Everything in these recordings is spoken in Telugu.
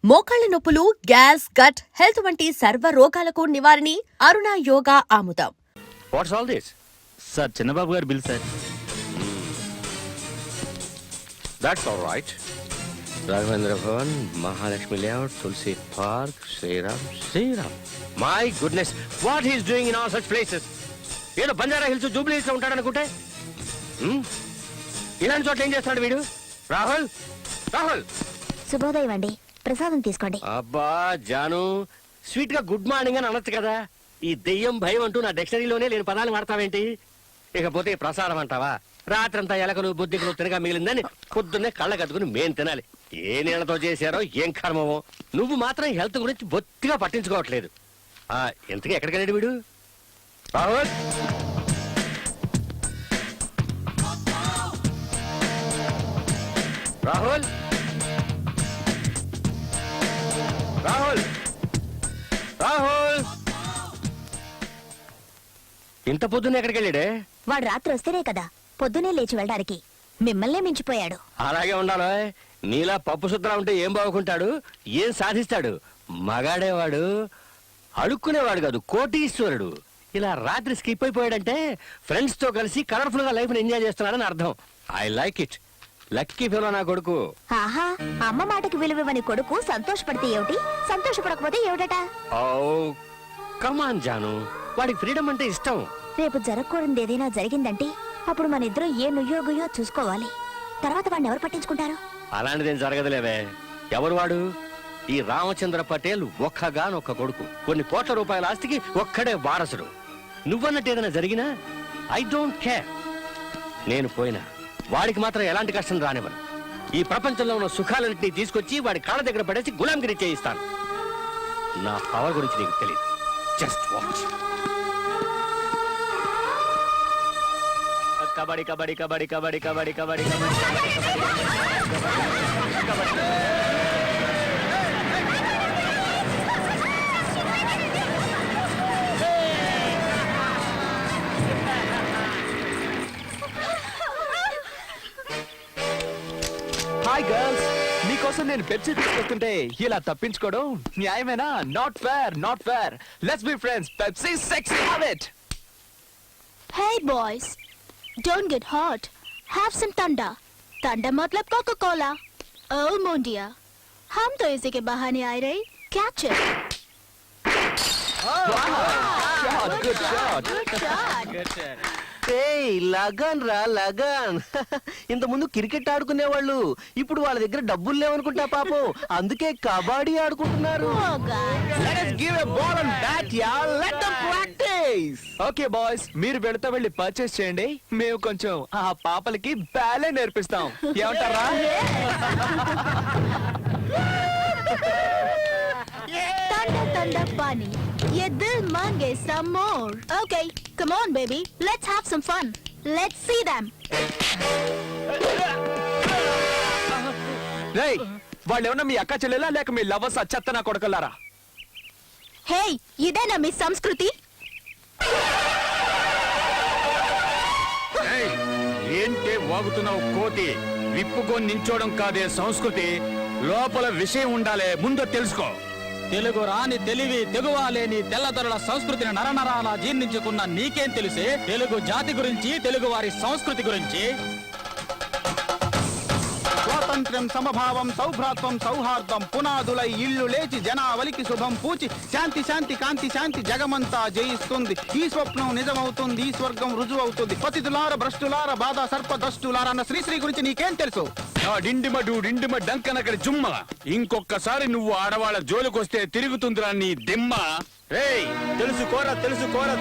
మోకాళ్ల నొప్పులు, గ్యాస్, గట్ హెల్త్ వంటి సర్వ రోగాలకు నివారణి అరుణ యోగా ఆముదం. What's all this? Sir Chinnababu గారి bill sir. That's all right. Raghavendra Bhavan, Mahalakshmi layout, Tulasi park, Sriram. My goodness, what he's doing in all such places? ఏదో బంజారా హిల్స్, జూబ్లీ హిల్స్ లో ఉంటాడనుకుంటే ఇలాంటి చోట్ల ఏం చేస్తాడు వీడు? రాహుల్, రాహుల్. శుభోదయం అండి, ప్రసాదం తీసుకోండి. అబ్బా జాను, స్వీట్ గా గుడ్ మార్నింగ్ అని అనొచ్చు కదా. ఈ దెయ్యం భయం అంటూ నా డిక్షనరీలోనే లేని పదాలు వాడతావేంటి? ఇకపోతే ప్రసాదం అంటావా? రాత్రంతా ఎలకలు బుద్ధికలు తినగా మిగిలిందని పొద్దున్నే కళ్ళ కట్టుకుని మేం తినాలి. ఏ నీళ్లతో చేశారో ఏం కర్మమో. నువ్వు మాత్రం హెల్త్ గురించి బొత్తిగా పట్టించుకోవట్లేదు. ఎంతకీ ఎక్కడికి వెళ్ళాడు వీడు? రాహుల్, రాహుల్, రాహుల్, రాహుల్. ఇంత పొద్దున్న ఎక్కడికి వెళ్ళాడే? వాడు రాత్రి వస్తేనే కదా పొద్దునే లేచి వెళ్ళడానికి. మిమ్మల్నే మించిపోయాడు. అలాగే ఉండాలో. నీలా పప్పు శుద్రా ఉంటే ఏం బాగుంటాడు, ఏం సాధిస్తాడు? మగాడేవాడు, అడుక్కునేవాడు కాదు, కోటీశ్వరుడు. ఇలా రాత్రి స్కిప్ అయిపోయాడంటే ఫ్రెండ్స్ తో కలిసి కలర్ఫుల్ గా లైఫ్ ని ఎంజాయ్ చేస్తున్నాడని అర్థం. I like it. Lucky fellow నా కొడుకు. ఆహా, అమ్మ మాటకి విలువని కొడుకు సంతోషపడితే ఏమిటి, సంతోషపడకపోతే ఏమిటట? ఓ కమాన్ జాను, వాడికి ఫ్రీడమ్ అంటే ఇష్టం. రేపు జరగకూడదు ఏదైనా జరిగిందంటే అప్పుడు మన ఇద్దరు ఏ నుయ్యోగుయో చూసుకోవాలి. తర్వాత వాడిని ఎవరు పట్టించుకుంటారు? అలాంటిదేం జరగదులేవే. ఎవరు వాడు? ఈ రామచంద్ర పటేల్ ఒక్కగానొక్క కొడుకు. కొన్ని కోట్ల రూపాయల ఆస్తికి ఒక్కడే వారసుడు. నువ్వన్నట్టు ఏదైనా జరిగినా ఐ డోంట్ కేర్. నేను పోయినా వాడికి మాత్రం ఎలాంటి కష్టం రానివ్వను. ఈ ప్రపంచంలో ఉన్న సుఖాలన్నింటినీ తీసుకొచ్చి వాడి కాళ్ళ దగ్గర పడేసి గులాంగిరి చేయిస్తాను. నా పవర్ గురించి నీకు తెలియదు. Just watch. Kabaddi kabaddi kabaddi kabaddi kabaddi kabaddi hi girls, మీకోసం నేను పెప్సీ తీసుకొస్తుంటే ఇలా తప్పించుకోవడం న్యాయమేనా? Not fair, not fair. Let's be friends. Pepsi sexy habit. Hey boys, don't get hurt. Have some thunder. Thunder मतलब Coca-Cola. Oh mon dear, हम तो इसी के बहाने आए रहे. Catch it. Good shot. Good shot. Lagan రా లగన్. ఇంత ముందు క్రికెట్ ఆడుకునేవాళ్ళు, ఇప్పుడు వాళ్ళ దగ్గర డబ్బులు లేవనుకుంటా పాపం, అందుకే కబడ్డీ ఆడుకుంటున్నారు. Oh guys. Let us give a ball and bat, yeah. Let them practice. Okay boys, మీరు వెళ్తా వెళ్ళి పర్చేస్ చేయండి. మేము కొంచెం ఆ పాపలకి బ్యాలే నేర్పిస్తాం. ఏమంటారా? Thunder, thunder, bunny. ये दिल मांगे some more. Okay, come on baby, let's have some fun. Let's see them. రేయ్, వాళ్ళు ఏమన్నా మీ అక్క చెల్లెలా లేక మీ లవర్స్ చెత్తనా కొడకలారా? Hey, ఇదేనా మీ సంస్కృతి? ఏంటే వాగుతున్నావు కోతి? విప్పుకొని నించోడం కాదే సంస్కృతి, లోపల విషయం ఉండాలే, ముందు తెలుసుకో. తెలుగు రాని తెలివి తెగువాలేని తెల్లదొరల సంస్కృతిని నరనరాల జీర్ణించుకున్న నీకేం తెలిసే తెలుగు జాతి గురించి, తెలుగు వారి సంస్కృతి గురించి? స్వాతంత్ర్యం, సమభావం, సౌభ్రాత్వం, సౌహార్దం పునాదులై ఇల్లు లేచి జనావలికి శుభం పూచి శాంతి శాంతి కాంతి శాంతి జగమంతా జయిస్తుంది. ఈ స్వప్నం నిజమవుతుంది, ఈ స్వర్గం రుజువవుతుంది. పతితులార భ్రష్టులార బాధ సర్పదష్టులార అన్న శ్రీశ్రీ గురించి నీకేం తెలుసు? డిండిమ డంకనకరి జుమ్మ. ఇంకొక్కసారి నువ్వు ఆడవాళ్ళ జోలికొస్తే తిరుగుతుందిరా నీ దిమ్మ. రేయ్, తెలుసుకోర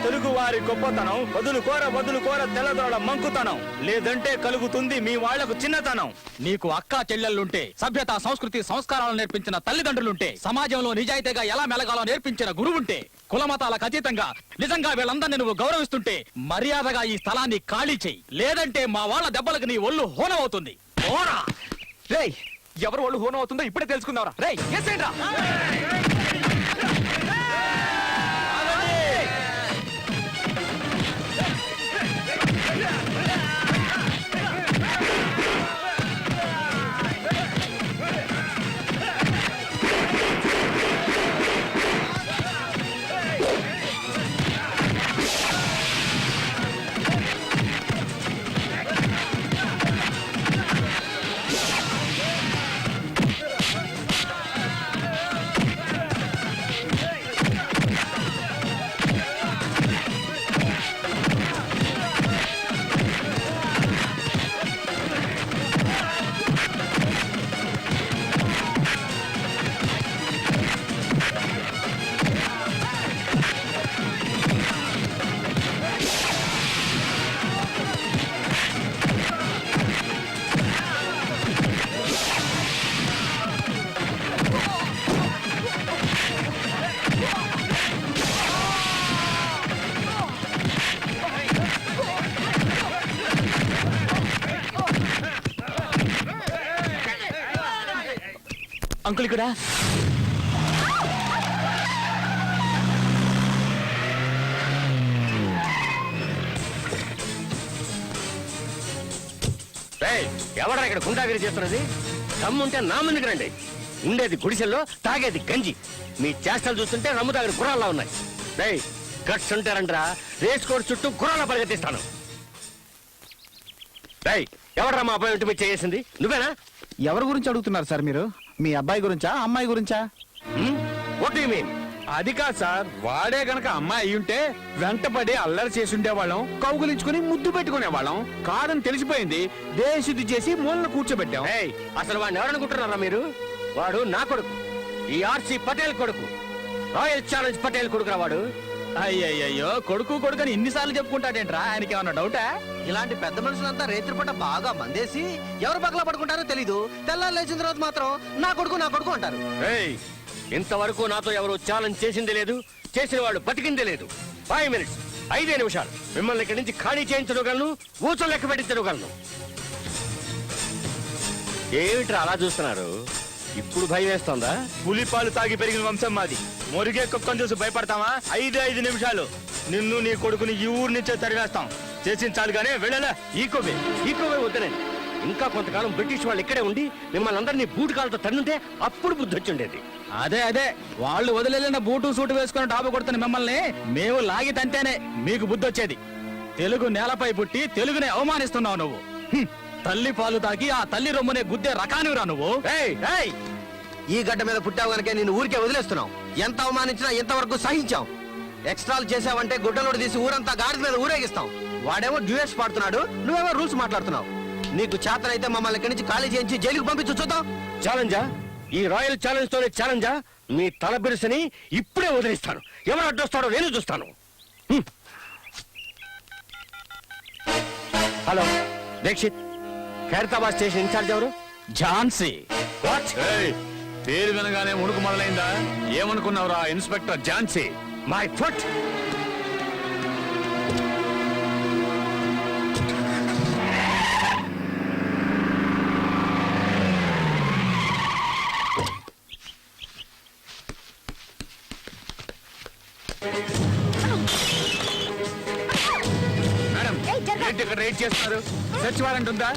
తెలుగు వారి గొప్పతనం. వదులుకోర తెల్లదొరల మంకుతనం. లేదంటే కలుగుతుంది మీ వాళ్లకు చిన్నతనం. నీకు అక్కా చెల్లెళ్ళుంటే, సభ్యత సంస్కృతి సంస్కారాలు నేర్పించిన తల్లిదండ్రులుంటే, సమాజంలో నిజాయితీగా ఎలా మెలగాలో నేర్పించిన గురువుంటే, కులమతాలకు అతీతంగా నిజంగా వీళ్ళందరినీ నువ్వు గౌరవిస్తుంటే మర్యాదగా ఈ స్థలాన్ని ఖాళీ చెయ్యి. లేదంటే మా వాళ్ళ దెబ్బలకు నీ ఒళ్ళు హోనమవుతుంది. రేయ్, ఎవరు వాళ్ళు హోనం అవుతుందో ఇప్పుడే తెలుసుకుందాంరా. రేయ్, ఏసేంట్రా? అంకుల్ ఇక్కడ ఎవడా ఇక్కడ గుండాగిరి చేస్తున్నది? దమ్ముంటే నా ముందుకు రండి. ఉండేది గుడిసెల్లో, తాగేది గంజి. మీ చేష్టలు చూస్తుంటే రమ్ము తాగిన గుర్రాల్లా ఉన్నాయి. రేయ్ గట్స్ ఉంటారంటరా, రేస్ కోర్స్ చుట్టూ గుర్రాల పరిగెత్తిస్తాను. రేయ్ ఎవడరా మా అబ్బాయి ఇంటి మీద చేసింది? నువ్వేనా? ఎవరి గురించి అడుగుతున్నారు సార్ మీరు? మీ అబ్బాయి గురించా, అమ్మాయి గురించా? What do you mean? అది కాదు సార్, వాడే గనక అమ్మాయి అయ్యుంటే వెంటపడి అల్లరి చేసి ఉండేవాళ్ళం, కౌగులించుకుని ముద్దు పెట్టుకునేవాళ్ళం. కాదని తెలిసిపోయింది, దేశశుద్ధి చేసి మూలన కూర్చోబెట్టాం. ఏయ్ అసలు వాడిని ఎవరనుకుంటున్నారా మీరు? వాడు నా కొడుకు, ఈ ఆర్సి పటేల్ కొడుకు, రాయల్ ఛాలెంజ్ పటేల్ కొడుకురా వాడు. అయ్యయ్యో, కొడుకు కొడుకని ఇన్నిసార్లు చెప్పుకుంటాడేంట్రా? ఆయనకి ఏమన్నా డౌటా? ఇలాంటి పెద్ద మనుషులంతా రేత్రి పూట బాగా మందేసి ఎవరు పగల పడుకుంటారో తెలీదు. తెల్లారు లేచిన తర్వాత మాత్రం నా కొడుకు అంటారు. ఏయ్ ఇంతవరకు నాతో ఎవరు ఛాలెంజ్ చేసింది లేదు, చేసిన వాడు బతికిందే లేదు. 5 minutes, 5 నిమిషాలు మిమ్మల్ని ఇక్కడి నుంచి ఖాళీ చేయించగలను, ఊచలు లెక్క పెట్టించగలను. ఏమిట్రా అలా చూస్తున్నారు? ఇప్పుడు భయం వేస్తోందా? పులిపాలు తాగి పెరిగిన వంశం మాది. మురిగే కుక్కను చూసి భయపడతావా? 5 నిమిషాలు నిన్ను నీ కొడుకుని ఈ ఊరు నుంచే తరివేస్తాం. చేసించాలి కానీ వెళ్ళలే. ఈకోవే వద్దనే. ఇంకా కొంతకాలం బ్రిటిష్ వాళ్ళు ఇక్కడే ఉండి మిమ్మల్ని అందరినీ బూటు కాలతో తన్నుంటే అప్పుడు బుద్ధి వచ్చిండేది. అదే వాళ్ళు వదిలేసిన బూటు సూటు వేసుకుని డాబు కొడుతున్న మిమ్మల్ని మేము లాగి తంటేనే మీకు బుద్ధి వచ్చేది. తెలుగు నేలపై పుట్టి తెలుగునే అవమానిస్తున్నావు నువ్వు. తల్లి పాలు తాగి ఆ తల్లి రొమ్మునే గుద్దే రకానివిరా నువ్వు. ఏయ్ ఈ గడ్డ మీద పుట్టావు గనకే నేను ఊరికే వదిలేస్తున్నావు. ఎంత అవమానించినా ఎంతవరకు సహించాం. ఎక్స్ట్రాలు చేసావంటే గుడ్డలోడు తీసి ఊరంతా గాడి మీద ఊరేగిస్తాం. వాడేమో డ్యూయట్స్ పాడుతున్నాడు, నువ్వేమో రూల్స్ మాట్లాడుతున్నావు. నీకు చేతనైతే మమ్మల్ని ఇక్కడి నుంచి ఖాళీ చేయించి జైలుకు పంపించు చూద్దాం. ఛాలెంజా? ఈ రాయల్ ఛాలెంజ్ తోనే ఛాలెంజా? మీ తల బిరుసని ఇప్పుడే వదిలిస్తాను. ఎవరు అడ్డొస్తాడో నేను చూస్తాను. Hello Dikshit, Khairatabad station incharge ఎవరు? ఝాన్సీ. పేరు వినగానే ముడుకు మొదలైందా? ఏమనుకున్నావురా inspector Jhansi? My foot. Madam ఏంటి ఇక్కడ రైడ్ చేస్తున్నారు? సెర్చ్ వారెంట్ ఉందా?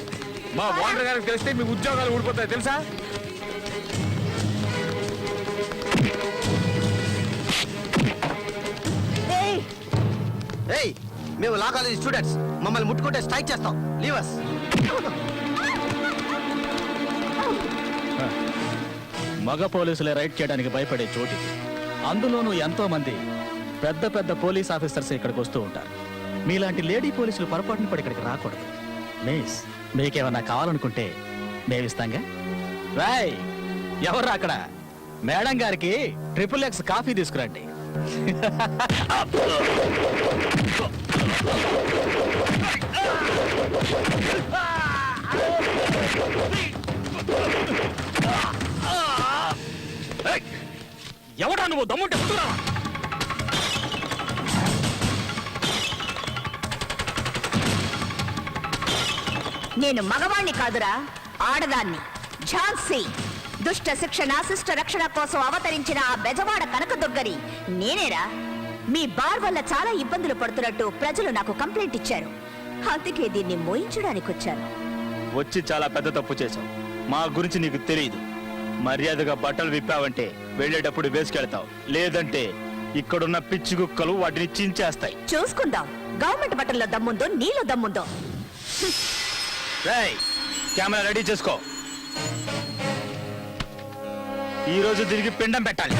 మా ఓనర్ గారికి తెలిస్తే మీ ఉద్యోగాలు ఊడిపోతాయి తెలుసా? ఏయ్ మేము లా కాలేజ్ స్టూడెంట్స్, మమ్మల్ని ముట్టుకుంటే స్ట్రైక్ చేస్తాం. లీవస్. మగ పోలీసులే రైడ్ చేయడానికి భయపడే చోటు. అందులోనూ ఎంతో మంది పెద్ద పెద్ద పోలీస్ ఆఫీసర్స్ ఇక్కడికి వస్తూ ఉంటారు. మీలాంటి లేడీ పోలీసులు పొరపాటున పడి ఇక్కడికి రాకూడదు. మిస్, మీకేమన్నా కావాలనుకుంటే మేమిస్తాంగా. రాయ్ ఎవరు అక్కడ? మేడం గారికి XXX కాఫీ తీసుకురండి. ఎవడా నువ్వు? దమ్ముంటే పుట్టురా. నేను మగవాణ్ణి కాదురా, ఆడదాన్ని. ఝాన్సీ. దుష్ట శిక్షణ శిష్ట రక్షణ కోసం అవతరించిన ఆ బెజవాడ కనకదుర్గని నేనేరా. మీ బార్ వల్ల చాలా ఇబ్బందులు పడుతున్నట్టు ప్రజలు నాకు కంప్లైంట్ ఇచ్చారు. అందుకే దీన్ని మోయించడానికి వచ్చాను. వచ్చి చాలా పెద్ద తప్పు చేశావు. మా గురించి నీకు తెలియదు. మర్యాదగా బట్టలు విప్పావంటే వెళ్ళేటప్పుడు వేసుకెళ్తావు, లేదంటే ఇక్కడున్న పిచ్చి కుక్కలు వాటిని చించేస్తాయి. చూసుకుందాం గవర్నమెంట్ బట్టల్లో దమ్ముందో నీలో దమ్ముందో. రేయ్, కెమెరా రెడీ చేసుకో. ఈ రోజు తిరిగి పిండం పెట్టాలి.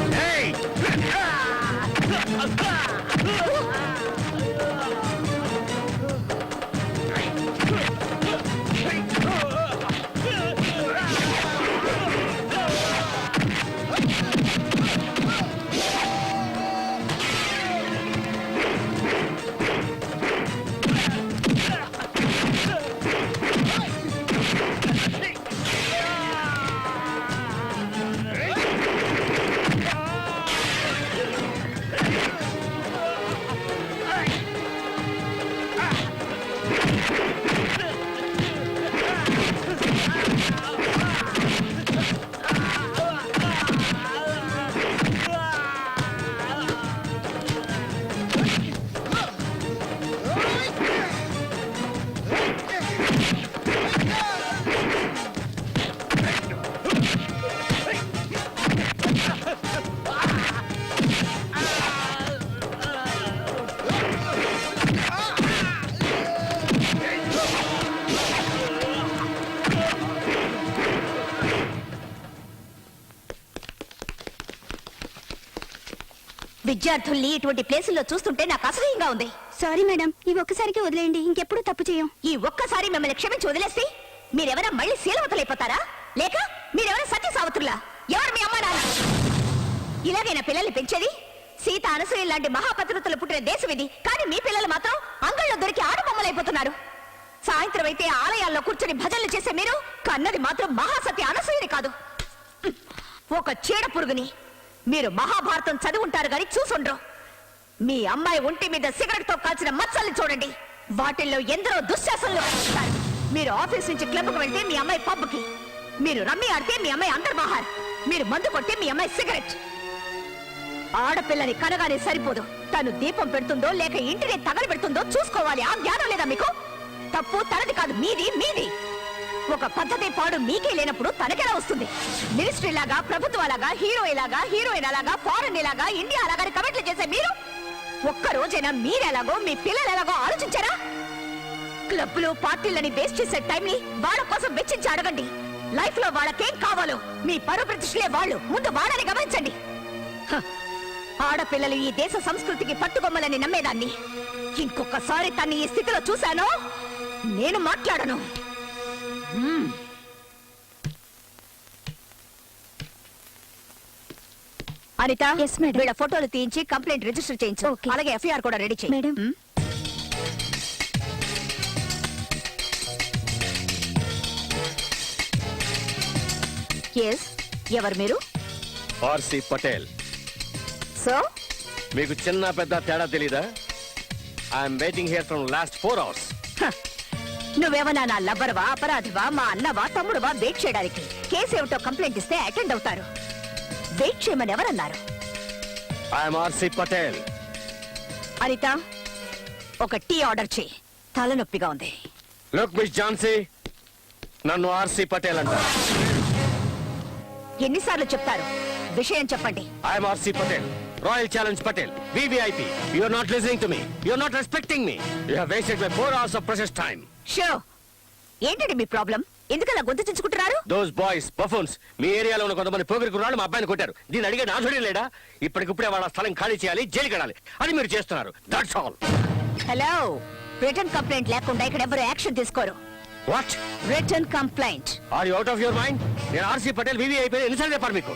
విద్యార్థుల్ని ఇటువంటి ప్లేసుల్లో చూస్తుంటే నాకు అసహ్యంగా ఉంది. సారీ మేడం, ఈ ఒక్కసారికి వదిలేయండి, ఇంకెప్పుడు తప్పు చేయం. ఈ ఒక్కసారి మిమ్మల్ని క్షమించి వదిలేస్తే మీరెవరా మళ్ళీ శీలవతలైపోతారా, లేక మీరెవరా సత్య సావతుల్లా? ఎవరు మీ అమ్మా నాన్న? ఇలాగైనా పిల్లల్ని పెంచేది? సీత అనసూయ లాంటి మహాపతివ్రతలు పుట్టిన దేశం ఇది. కానీ మీ పిల్లలు మాత్రం అంగళ్ళలో దొరికి ఆడబొమ్మలైపోతున్నారు. సాయంత్రం అయితే ఆలయాల్లో కూర్చొని భజనలు చేసే మీరు కన్నది మాత్రం మహాసత్య అనసూయని కాదు, ఒక చీడ పురుగుని. మీరు మహాభారతం చదువుంటారు గాని చూసుండ్రు. మీ అమ్మాయి ఒంటి మీద సిగరెట్ తో కాల్చిన మచ్చల్ని చూడండి. వాటిల్లో ఎందరో దుశ్శాసనలు కనిపిస్తారు. మీరు ఆఫీస్ నుంచి క్లబ్కు వెళ్తే మీ అమ్మాయి పబ్కి, మీరు రమ్మి ఆడితే మీ అమ్మాయి అంతర్బహార్, మీరు మందు కొడితే మీ అమ్మాయి సిగరెట్. ఆడపిల్లని కనగానే సరిపోదు, తను దీపం పెడుతుందో లేక ఇంటిని తగలబెడుతుందో చూసుకోవాలి. ఆ జ్ఞానం లేదా మీకు? తప్పు తనది కాదు, మీది మీది. ఒక పద్ధతి పాడు మీకే లేనప్పుడు తనకెలా వస్తుంది? మినిస్ట్రీ లాగా, ప్రభుత్వాలాగా, హీరోయిన్ లాగా, ఫారెన్ లాగా, ఇండియా లాగా కమెంట్లు చేసే మీరు ఒక్క రోజైనా మీరెలాగో మీ పిల్లలు ఎలాగో ఆలోచించారా? క్లబ్లు పార్టీలని వేస్ట్ చేసే టైంని వాళ్ళ కోసం వెచ్చించి అడగండి. లైఫ్ లో వాళ్ళకేం కావాలో మీ పరు ప్రతిష్టలే వాళ్ళు. ముందు వాళ్ళని గమనించండి. హ, ఆడపిల్లలు ఈ దేశ సంస్కృతికి పట్టుకొమ్మలని నమ్మేదాన్ని. ఇంకొకసారి తన్ని ఈ స్థితిలో చూశానో నేను మాట్లాడను. Anitha, Yes, madam. వీళ్ళ ఫోటోలు తీయించి కంప్లైంట్ రిజిస్టర్ చేయించు. Okay. అలాగే ఎఫ్ఐఆర్ కూడా రెడీ చేయి. మేడం. ఎస్, ఎవరు మీరు? ఆర్సి పటేల్. సో మీకు చిన్న పెద్ద తేడా తెలీదా? I'm waiting here from last 4 hours. నువ్వేమన్నా నా లబ్బరవా, అపరాధివా, మా అన్నవా, తమ్ముడువా వెయిట్ చేయడానికి? కేసు ఏమిటో కంప్లైంట్ ఇస్తే అటెండ్ అవుతారు. వెయిట్ చేయమని ఎవరన్నారు? I'm RC Patel. అనిత, ఒక టీ ఆర్డర్ చేయి, తలనొప్పిగా ఉంది. లుక్ మిస్ ఝాన్సీ, నన్ను ఆర్సి పటేల్ అంటారు. ఎన్నిసార్లు చెప్తారు? విషయం చెప్పండి. I'm RC Patel, royal challenge Patel, VVIP. You are not listening to me. You are not respecting me. You have wasted my 4 hours of precious time. Show, ఏంటండి మీ ప్రాబ్లం? ఎందుకలా గొంతు చించుకుంటున్నారు? Those boys, buffoons, మీ ఏరియాలో ఉన్న కొంతమంది పోగిరి కుర్రాళ్ళు మా అబ్బాయిని కొట్టారు. దీన్ని అడిగే నాథుడే లేడా? ఇప్పటికిప్పుడే వాళ్ళ స్థలం ఖాళీ చేయాలి, జైలుకి వెళ్ళాలి అని మీరు చేస్తున్నారు. That's all. Hello, return complaint లేకుండా ఇక్కడ ఎవరు యాక్షన్ తీసుకోరు. What? Return complaint. Are you out of your mind? నేను ఆర్సి పటేల్ VVIP ఎన్నిసార్లు చెప్పారు మీకు?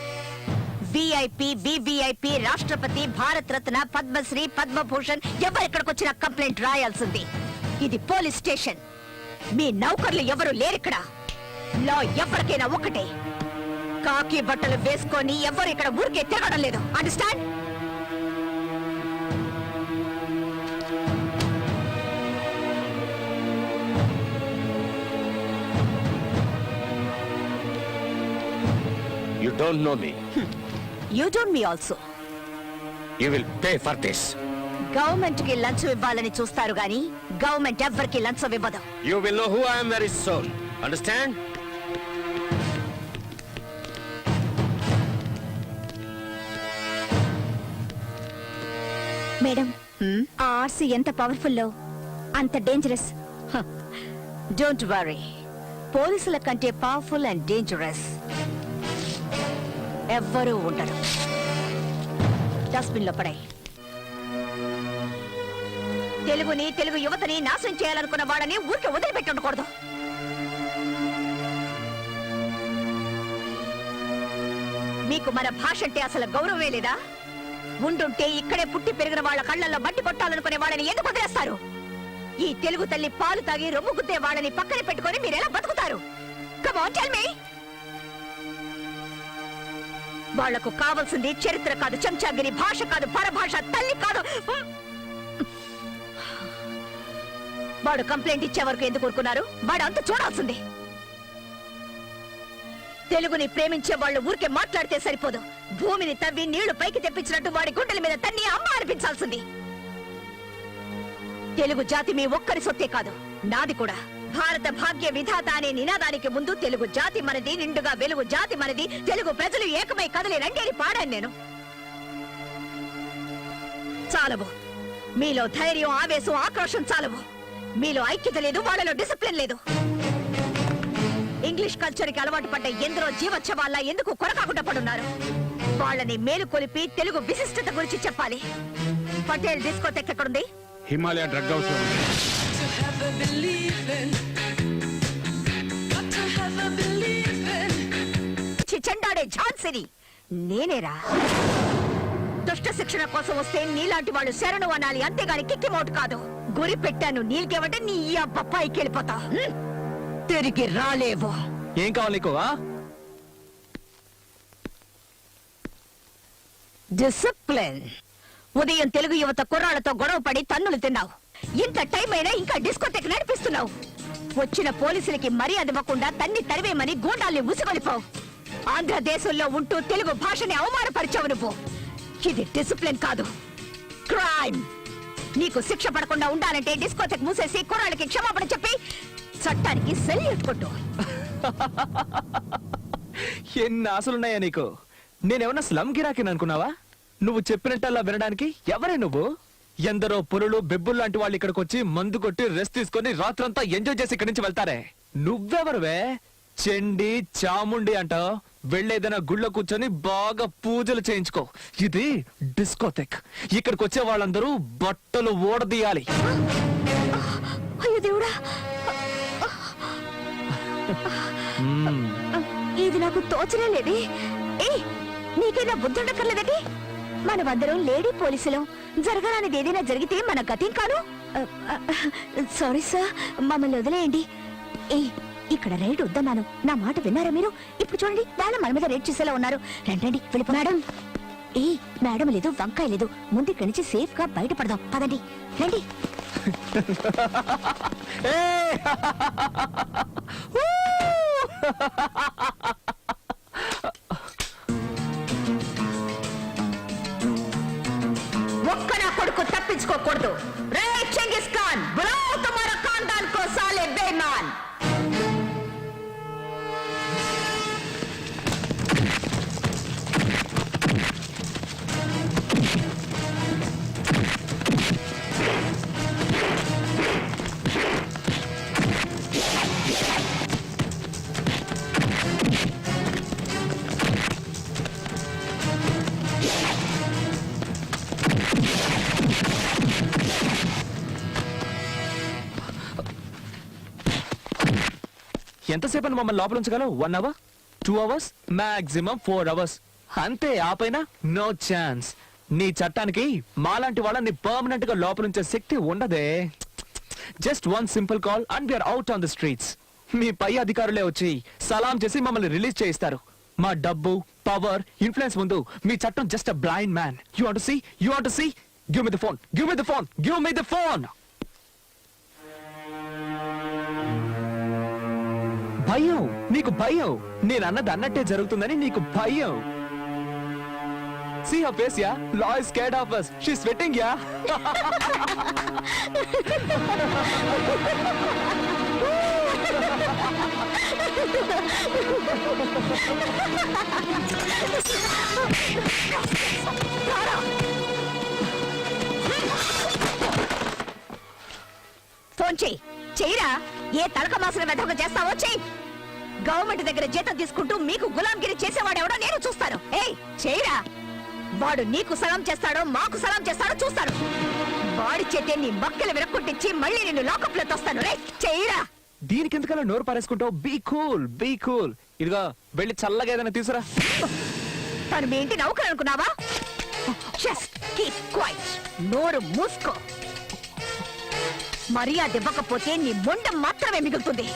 VIP, VVIP, రాష్ట్రపతి, భారత రత్న, పద్మశ్రీ, పద్మభూషణ్ ఎవరు ఇక్కడికి వచ్చిన కంప్లైంట్ రాయాల్సింది. ఇది పోలీస్ స్టేషన్. మీ నౌకర్లు ఎవరు లేరిక్కడ. లా ఎవరికైనా ఒకటే. కాకి బట్టలు వేసుకొని ఎవరు ఇక్కడ ఊరికే తిరగడం లేదు. Understand? You don't know me. You don't me also. You will pay for this. Government కి లంచం ఇవ్వాలని చూస్తారు గాని గవర్నమెంట్ ఎవ్వరికి లంచం ఇవ్వదు. You will know who I am very soon. Understand? Madam, ఆ ఆర్సీ ఎంత పవర్ఫుల్లో అంత డేంజరస్. డోంట్ వరీ, పోలీసుల కంటే పవర్ఫుల్ అండ్ డేంజరస్ ఎవ్వరూ ఉండరు. డస్ట్బిన్ లో పడాయి. తెలుగుని, తెలుగు యువతని నాశనం చేయాలనుకున్న వాడని ఊరికి వదిలిపెట్టి ఉండకూడదు. మీకు మన భాష అంటే అసలు గౌరవమే లేదా? ఉండుంటే ఇక్కడే పుట్టి పెరిగిన వాళ్ళ కళ్ళల్లో మట్టి కొట్టాలనుకునే వాళ్ళని ఎందుకు వదిలేస్తారు? ఈ తెలుగు తల్లి పాలు తాగి రొమ్ము గుద్దే వాళ్ళని పక్కన పెట్టుకొని మీరు ఎలా బతుకుతారు? Come on tell me. వాళ్లకు కావాల్సింది చరిత్ర కాదు, చెంచాగిరి, భాష కాదు, పరభాష, తల్లి కాదు. వాడు కంప్లైంట్ ఇచ్చే వరకు ఎందుకు ఊరుకున్నారు? వాడు అంత చూడాల్సింది. తెలుగుని ప్రేమించే వాళ్ళు ఊరికే మాట్లాడితే సరిపోదు. భూమిని తవ్వి నీళ్లు పైకి తెప్పించినట్టు వాడి గుండెల మీద తన్ని అమ్మ అనిపించాల్సింది. తెలుగు జాతి మీ ఒక్కరి సొత్తే కాదు, నాది కూడా. భారత భాగ్య విధాత అనే నినాదానికి ముందు తెలుగు జాతి మనది, నిండుగా వెలుగు జాతి మనది, తెలుగు ప్రజలు ఏకమై కదిలి రండి అని పాడాను నేను. చాలవు, మీలో ధైర్యం, ఆవేశం, ఆక్రోశం చాలవు. మీలో ఐక్యత లేదు, వాళ్ళలో డిసిప్లిన్ లేదు. ఇంగ్లీష్ కల్చర్ కి అలవాటు పడ్డ ఎందరో జీవోత్సవాల్లా ఎందుకు కొరకాకుండా పడున్నారు? వాళ్ళని మేలుకొలిపి తెలుగు విశిష్టత గురించి చెప్పాలి. పటేల్ డిస్కోటెక్ ఎక్కడుంది? హిమాలయ డ్రగ్ హౌస్ లో ఉంది. చెండాడే ఝాన్సీని నేనేరా. దుష్ట శిక్షణ కోసం వస్తే నీలాంటి వాళ్ళు శరణు అనాలి, అంతేగాని కిక్కి మౌట్ కాదు. గురి పెట్టాను నీళ్ళకేమంటే నీ అబ్బ పైకి వెళ్ళిపోతా. తిరిగి రాలేవు. ఏం కావాలి నీకు? డిసిప్లిన్. ఉదయం తెలుగు యువత కుర్రాళ్లతో గొడవ పడి తన్నులు తిన్నావు. ఇంత టైం అయినా ఇంకా డిస్కోటెక్ నడిపిస్తున్నావు. వచ్చిన పోలీసులకి మర్యాద ఇవ్వకుండా తన్ని తరివేమని గూండాల్ని ఉసిగొలిపావు. ఆంధ్రదేశంలో ఉంటూ తెలుగు భాషని అవమానపరిచావు నువ్వు. ఇది డిసిప్లిన్ కాదు, క్రైమ్. నీకు శిక్ష పడకుండా ఉండాలంటే డిస్కోటెక్ మూసేసి కుర్రాళ్ళకి క్షమాపణ చెప్పి చట్టానికి సెల్యూట్ కొట్టు. ఎన్ని ఆశలున్నాయా నీకు? నేనేమన్నా స్లమ్ గిరాకిని అనుకున్నావా? నువ్వు చెప్పినట్టల్లా వినడానికి ఎవరే నువ్వు? ఎందరో పులులు బెబ్బులు లాంటి వాళ్ళు ఇక్కడికి వచ్చి మందు కొట్టి రెస్ట్ తీసుకొని రాత్రంతా ఎంజాయ్ చేసి ఇక్కడి నుంచి వెళ్తారే. నువ్వెవరువే? చెండి చాముండి అంటావు. వెళ్ళేదైనా గుళ్ళో కూర్చొని బాగా పూజలు చేయించుకో. ఇది డిస్కోటెక్. ఇక్కడికి వచ్చే వాళ్ళందరూ బట్టలు ఓడదీయాలి. అయ్యో దేవుడా, ఇది నాకు తోచనే లేదే. నీకైనా బుద్ధుండక్కర్లేదండి. మనమందరం లేడీ పోలీసులం. జరగరానిది ఏదైనా జరిగితే మన గతేం కాదు. సారీ సార్, మమ్మల్ని వదిలేయండి. ఇక్కడ రైడ్ వద్దన్నాను, నా మాట విన్నారా మీరు? ఇప్పుడు చూడండి, వాళ్ళు మన మీద రైడ్ చేసేలా ఉన్నారు. రండి వెళ్ళిపో. మేడం, మేడం లేదు, వంకాయ లేదు. ముందు ఇక్కడి నుంచి సేఫ్ గా బయటపడదాం. పదండి, రండి. ఒక్క నా కొడుకు తప్పించుకోకూడదు. రే చెంగిస్ ఖాన్, బులాओ तुम्हारा खानदान को साले बेईमान. ఎంతసేపు మమ్మల్ని లోపల ఉంచగలవు? 1 hour, 2 hours, మాక్సిమం 4 hours. అంతే, ఆపైనా నో ఛాన్స్. నీ చట్టానికి మాలాంటి వాళ్ళని పర్మనెంట్ గా లోపల ఉంచే శక్తి ఉండదే. Just 1 simple call and we are out on the streets. మీ పై అధికారులే వచ్చి సలాం చేసి మమ్మల్ని రిలీజ్ చేయిస్తారు. మా డబ్బు, పవర్, ఇన్ఫ్లుయెన్స్ ముందు మీ చట్టం just a blind man. You want to see? You want to see? Give me the phone, give me the phone, give me the phone. భయం, నీకు భయం. నేను అన్నది అన్నట్టే జరుగుతుందని నీకు భయం. See her face, yeah? Law is scared of us. She's sweating, yeah? Phone చెయ్యి. చెయ్యరా. ఏ తలక మాసిన వెధవగా చేస్తావో చెయ్యి. గవర్నమెంట్ దగ్గర జీతం తీసుకుంటూ మీకు గులాంగిరి చేసేవాడెవడో నేను చూస్తాను. చెయ్యరా. వాడు నీకు సలాం చేస్తాడో మాకు సలాం చేస్తాడో చూస్తాను. వాడి చేతే నీ మక్కలు విరక్కొట్టించి మళ్ళీ నిన్ను లాకప్ లో తోస్తాను. రే చెయ్యరా. దీనికి ఎందుకలా నోరు పారేసుకుంటావు? Be cool, be cool. ఇదిగో వెళ్ళి చల్లగా ఏదైనా తీసురా. తను మీ ఇంటి నౌకరు అనుకున్నావా? Just keep quiet. నోరు మూసుకో. మర్యాద ఇవ్వకపోతే నీ మొండం మాత్రమే మిగులుతుంది.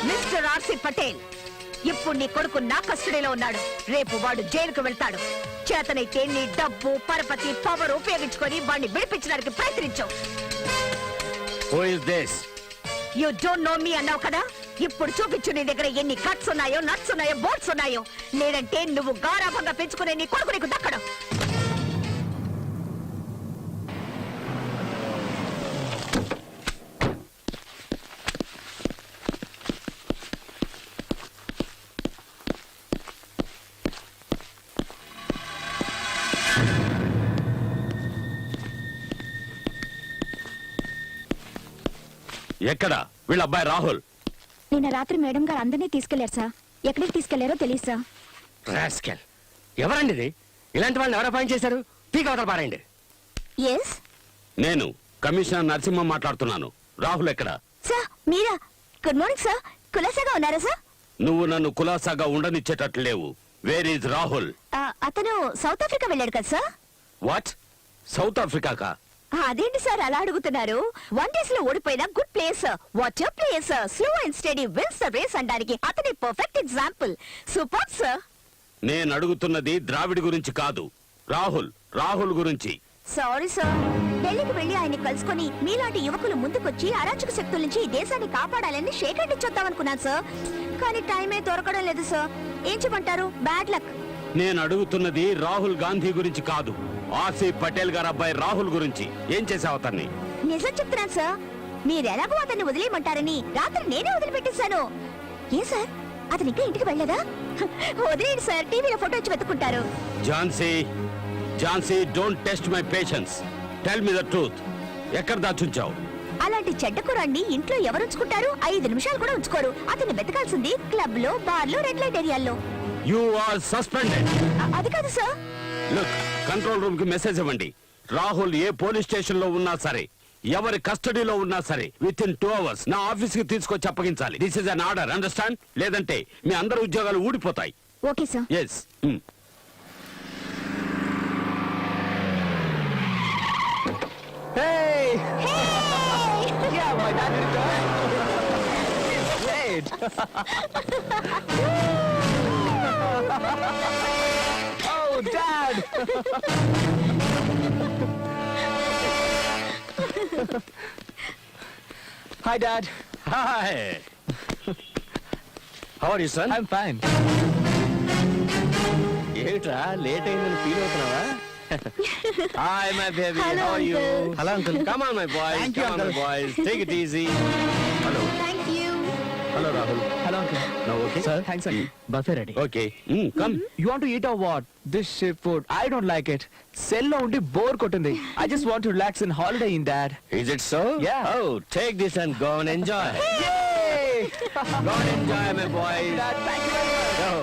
మిస్టర్ ఆర్సి పటేల్, ఇప్పుడు నీ కొడుకు నా కస్టడీలో ఉన్నాడు. రేపు వాడు జైలుకు వెళ్తాడు. చేతనైతే నీ డబ్బు, పరపతి, పవర్ ఉపయోగించుకొని వాడిని విడిపించడానికి ప్రయత్నించావు. Who is this? You don't know me అన్నావు కదా. ఇప్పుడు చూపించు నీ దగ్గర ఎన్ని కట్స్ ఉన్నాయో, నట్స్ ఉన్నాయో, బోట్స్ ఉన్నాయో. లేదంటే నువ్వు గారాభంగా పెంచుకునే నీ కొడుకు నీకు దక్కడం. ఎక్కడ వీళ్ళ అబ్బాయి రాహుల్? నీ నిన్న రాత్రి మేడం గారు అందరినీ తీసుకెళ్లారు సార్. ఎక్కడికి తీసుకెళ్లారో తెలియదు సార్. రాస్కెల్. ఎవరండి ఇది? ఇలాంటి వాళ్ళని ఎవరు అపాయింట్ చేశారు? పీక్ అవతల పారేయండి. ఎస్ నేను కమిషనర్ నరసింహ మాట్లాడుతున్నాను. రాహుల్ ఎక్కడ? సార్ మీరా? Good morning sir. కులాసాగా ఉన్నారా సార్? నువ్వు నన్ను కులాసాగా ఉండనిచ్చేటట్లు లేవు. Where is Rahul? అతను సౌత్ ఆఫ్రికా వెళ్ళాడు కదా సార్? వాట్? సౌత్ ఆఫ్రికాకా? అదేంటి సార్ అలా అడుగుతున్నారు? 1 days లో ఓడిపోయిన good place. What your place? Slow and steady wins the race అనడానికి అతని పర్ఫెక్ట్ ఎగ్జాంపుల్. Super sir. నేను అడుగుతున్నది ద్రావిడ్ గురించి కాదు, రాహుల్ గురించి. Sorry sir. ఢిల్లీకి వెళ్లి ఆయన్ని కలుసుకొని మీలాంటి యువకులు ముందుకొచ్చి అరాచక శక్తుల నుంచి ఈ దేశాన్ని కాపాడాలని షేక్ హ్యాండ్ ఇచ్చొద్దామనుకున్నాను సార్. కానీ టైమే దొరకడం లేదు సార్. ఏం చెప్పంటారు? Bad luck. నేను అడుగుతున్నది రాహుల్ గాంధీ గురించి కాదు, ఆసిఫ్ పటేల్ గారు అబ్బాయి రాహుల్ గురించి. ఏం చేసావు అతన్ని? నిజం చెప్తున్నాను సార్. మీరెలాగో అతన్ని వదిలేయమంటారని రాత్రి నేనే వదిలిపెట్టేశాను. ఏ సార్ అతను ఇంకా ఇంటికి వెళ్ళదా? వదిలేండి సార్, టీవీలో ఫోటో వచ్చి వెతుక్కుంటారు. Jhansi don't test my patience. Tell me the truth. ఎక్కడ దాచుంచావు? అలాంటి చెడ్డ కురాన్ని ఇంట్లో ఎవరు ఉంచుకుంటారు? 5 నిమిషాలు కూడా ఉంచుకోరు. అతన్ని వెతకాల్సింది క్లబ్ లో, బార్ లో, రెడ్ లైట్ ఏరియాల్లో. You are suspended. అది కాదు సార్. లుక్, కంట్రోల్ రూమ్ కి మెసేజ్ ఇవ్వండి. రాహుల్ ఏ పోలీస్ స్టేషన్ లో ఉన్నా సరే, ఎవరి కస్టడీలో ఉన్నా సరే, విత్ ఇన్ 2 hours నా ఆఫీస్ కి తీసుకొచ్చి అప్పగించాలి. This is an order, understand? లేదంటే మీ అందరి ఉద్యోగాలు ఊడిపోతాయి. Okay sir. Yes. Hey! Yeah, my dad returned. Great. Oh, Dad! Hi, Dad. Hi. How are you son? I'm fine. ఏమిట్రా లేట్ అయిందని ఫీల్ అవుతున్నావా? Hi my baby. Hello, how are you? uncle. Hello uncle. Come on my boys. Thank you, come on my uncle. Boys. Take it easy. Hello. Thank you. Hello Rahul. Hello, Uncle. Now okay? Sir, thanks, Uncle. Buffet ready. Okay, come. You want to eat or what? This ship food, I don't like it. Cell lo undi bore kottundi. I just want to relax and holiday in, Dad. Is it so? Yeah. Oh, take this and go and enjoy. Yay! Go and enjoy, my boys. Dad, thank you very much. Go.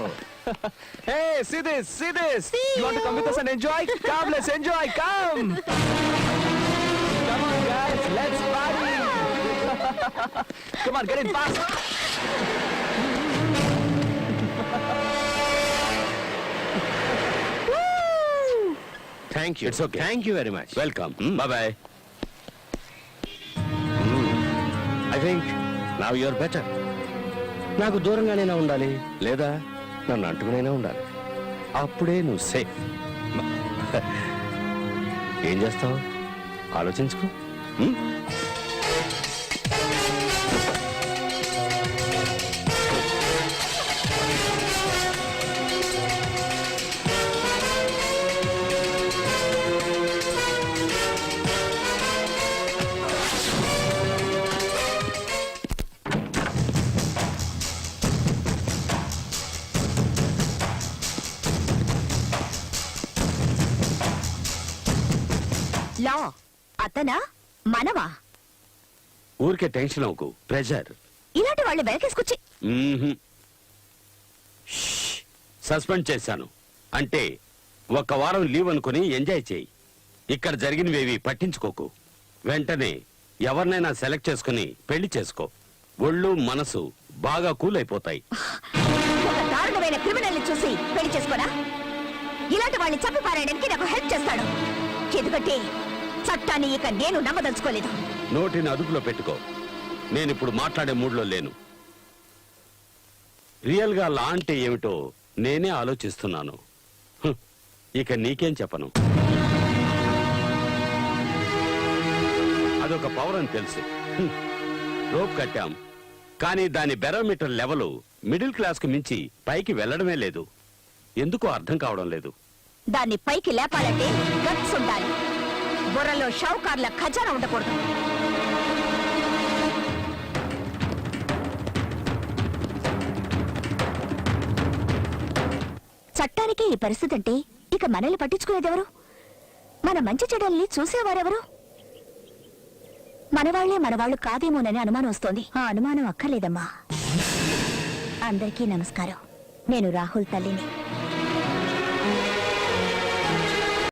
Hey, see this, see this. You want to come with us and enjoy? Come, let's enjoy, come. Come on, guys, let's party. Come on, get in fast. Thank you. It's okay. Thank you very much. Welcome. Bye bye. I think now you're better. నాకు దూరంగానైనా ఉండాలి, లేదా నన్ను అంటుకునైనా ఉండాలి. అప్పుడే నువ్వు సేఫ్. ఏం చేస్తావు? ఆలోచించుకో. లా అతనా మనవా? ఊరికే టెన్షన్ అవ్వకు. ప్రెషర్. ఇలాంటి వాళ్ళు వెనకేసుకొచ్చి సస్పెండ్ చేశాను. అంటే 1 వారం లీవ్ అనుకుని ఎంజాయ్ చేయి. ఇక్కడ జరిగినవేవి పట్టించుకోకు. వెంటనే ఎవరినైనా సెలెక్ట్ చేసుకుని పెళ్లి చేసుకో. ఒళ్ళు మనసు బాగా కూల్ అయిపోతాయి. ఒక దారుణమైన క్రిమినల్ ని చూసి పెళ్లి చేసుకోరా? ఇలాంటి వాళ్ళని చంపి పారేయడానికి నాకు హెల్ప్ చేస్తాడు. ఎందుకంటే చట్టాన్ని ఇక నేను నమ్మదలుచుకోలేదు. నోటిని అదుపులో పెట్టుకో. నేనిప్పుడు మాట్లాడే మూడ్లో లేను. రియల్ గా లా అంటే ఏమిటో నేనే ఆలోచిస్తున్నాను. ఇక నీకేం చెప్పను. అదొక పవర్ అని తెలుసు. రోప్ కట్టాం, కానీ దాని బెరోమీటర్ లెవెల్ మిడిల్ క్లాస్ కు మించి పైకి వెళ్ళడమే లేదు. ఎందుకో అర్థం కావడం లేదు. దాన్ని పైకి లేపాలంటే గట్స్ ఉండాలి. బుర్రలో షావుకార్ల ఖజానా ఉండకూడదు. చట్టానికి ఈ పరిస్థితి అంటే ఇక మనల్ని పట్టించుకునేదెవరు? మన మంచి చెడ్డల్ని చూసేవారెవరు? మనవాళ్లే మనవాళ్లు కాదేమోనని అనుమానం వస్తోంది. ఆ అనుమానం అక్కర్లేదమ్మా. అందరికీ నమస్కారం. నేను రాహుల్ తల్లిని.